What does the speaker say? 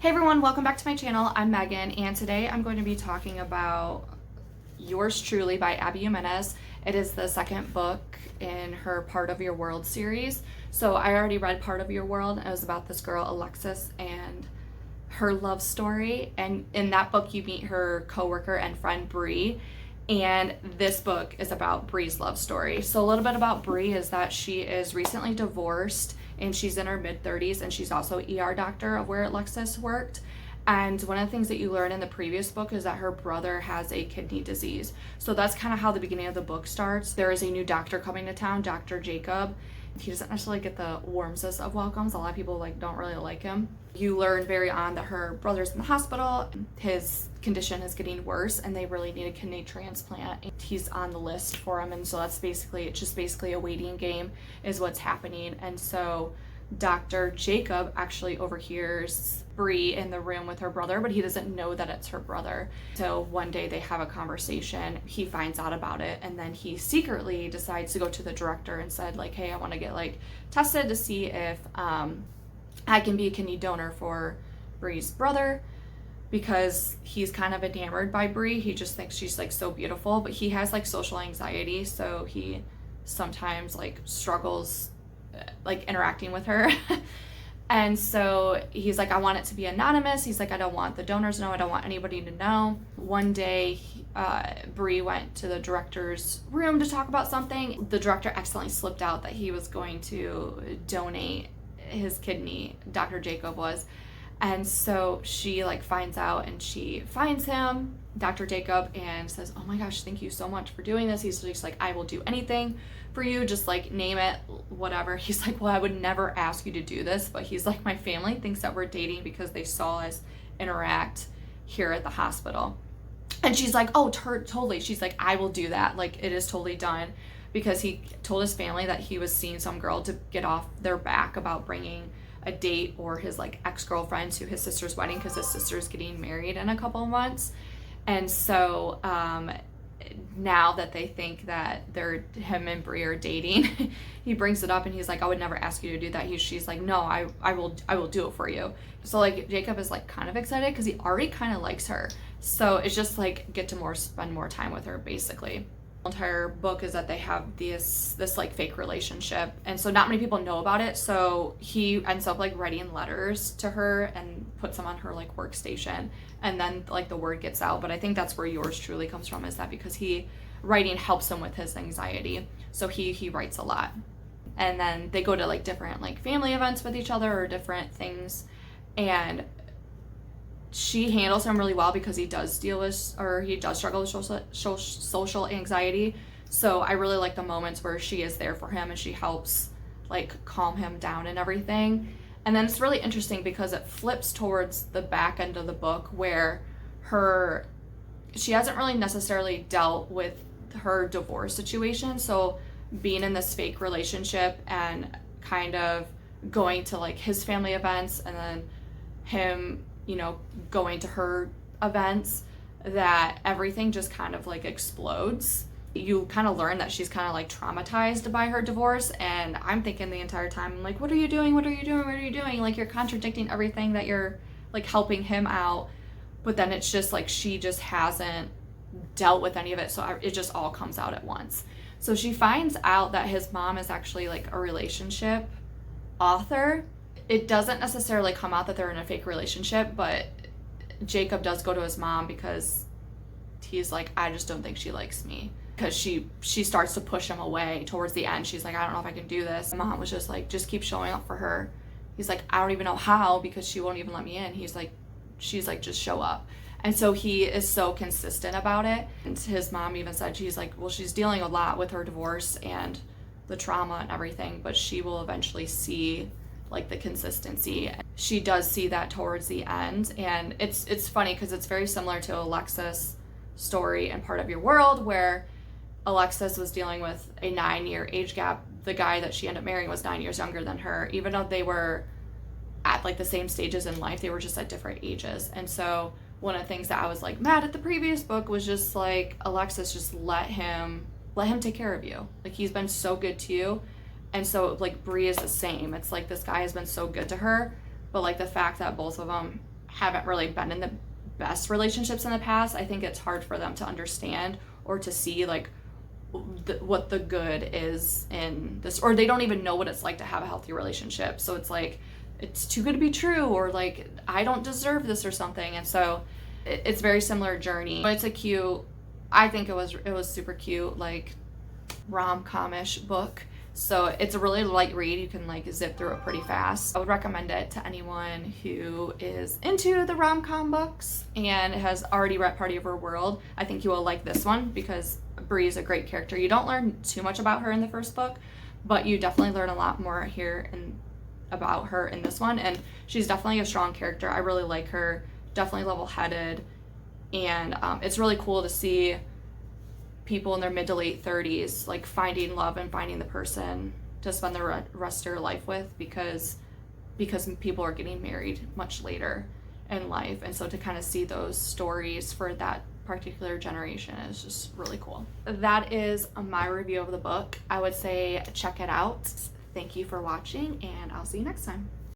Hey everyone, welcome back to my channel. I'm Megan, and today I'm going to be talking about Yours Truly by Abby Jimenez. It is the second book in her Part of Your World series. So I already read Part of Your World. It was about this girl, Alexis, and her love story. And in that book, you meet her coworker and friend, Bree. And this book is about Bree's love story. So a little bit about Bree is that she is recently divorced and she's in her mid-30s, and she's also an ER doctor of where Alexis worked. And one of the things that you learn in the previous book is that her brother has a kidney disease. So that's kind of how the beginning of the book starts. There is a new doctor coming to town, Dr. Jacob. He doesn't necessarily get the warmest of welcomes. A lot of people don't really like him. You learn very on that her brother's in the hospital. His condition is getting worse and they really need a kidney transplant. He's on the list for him, and so it's just basically a waiting game is what's happening. And so Dr. Jacob actually overhears Bree in the room with her brother, but he doesn't know that it's her brother. So one day they have a conversation, he finds out about it, and then he secretly decides to go to the director and said, like, hey, I want to get tested to see if I can be a kidney donor for Bree's brother, because he's kind of enamored by Bree. He just thinks she's so beautiful, but he has social anxiety, so he sometimes struggles interacting with her. And so he's like, I want it to be anonymous. He's like, I don't want the donors to know. I don't want anybody to know. One day, Bree went to the director's room to talk about something. The director accidentally slipped out that he was going to donate his kidney, Dr. Jacob was. And so she finds out, and she finds him, Dr. Jacob, and says, oh my gosh, thank you so much for doing this. He's just I will do anything for you, just name it, whatever. He's like, well, I would never ask you to do this, but he's like, my family thinks that we're dating because they saw us interact here at the hospital. And she's like, oh, totally. She's like, I will do that. It is totally done, because he told his family that he was seeing some girl to get off their back about bringing a date or his ex-girlfriend to his sister's wedding, because his sister's getting married in a couple of months. And so now that they think that him and Bree are dating, he brings it up and he's like, I would never ask you to do that. She's like, no, I will do it for you. So Jacob is kind of excited because he already kind of likes her. So it's just get to spend more time with her, basically. The entire book is that they have this fake relationship, and so not many people know about it. So he ends up writing letters to her and puts them on her workstation, and then the word gets out. But I think that's where Yours Truly comes from, is that because writing helps him with his anxiety, so he writes a lot. And then they go to different family events with each other or different things, and she handles him really well because he does struggle with social anxiety. So I really like the moments where she is there for him and she helps calm him down and everything. And then it's really interesting because it flips towards the back end of the book where she hasn't really necessarily dealt with her divorce situation. So being in this fake relationship and kind of going to his family events, and then him going to her events, that everything just kind of explodes. You kind of learn that she's kind of traumatized by her divorce, and I'm thinking the entire time, what are you doing? What are you doing? What are you doing? You're contradicting everything that you're helping him out. But then it's just she just hasn't dealt with any of it, so it just all comes out at once. So she finds out that his mom is actually a relationship author. It doesn't necessarily come out that they're in a fake relationship, but Jacob does go to his mom because he's like, I just don't think she likes me. Because she starts to push him away towards the end. She's like, I don't know if I can do this. Mom was just just keep showing up for her. He's like, I don't even know how, because she won't even let me in. She's like, just show up. And so he is so consistent about it. And his mom even said, she's like, well, she's dealing a lot with her divorce and the trauma and everything, but she will eventually see the consistency. She does see that towards the end, and it's funny because it's very similar to Alexis' story and Part of Your World, where Alexis was dealing with a 9-year age gap. The guy that she ended up marrying was 9 years younger than her. Even though they were at the same stages in life, they were just at different ages. And so one of the things that I was mad at the previous book was just Alexis, just let him take care of you. He's been so good to you. And so Bree is the same. It's this guy has been so good to her, but the fact that both of them haven't really been in the best relationships in the past, I think it's hard for them to understand or to see like what the good is in this, or they don't even know what it's like to have a healthy relationship. So it's like, it's too good to be true, or like, I don't deserve this or something. And so it's very similar journey. But it's a cute, I think it was super cute, like rom-com-ish book. So it's a really light read. You can like zip through it pretty fast. I would recommend it to anyone who is into the rom-com books and has already read Part of Your World. I think you will like this one because Bree is a great character. You don't learn too much about her in the first book, but you definitely learn a lot more here about her in this one. And she's definitely a strong character. I really like her. Definitely level-headed. And it's really cool to see people in their mid to late 30s like finding love and finding the person to spend the rest of their life with, because people are getting married much later in life. And so to kind of see those stories for that particular generation is just really cool. That is my review of the book. I would say check it out. Thank you for watching, and I'll see you next time.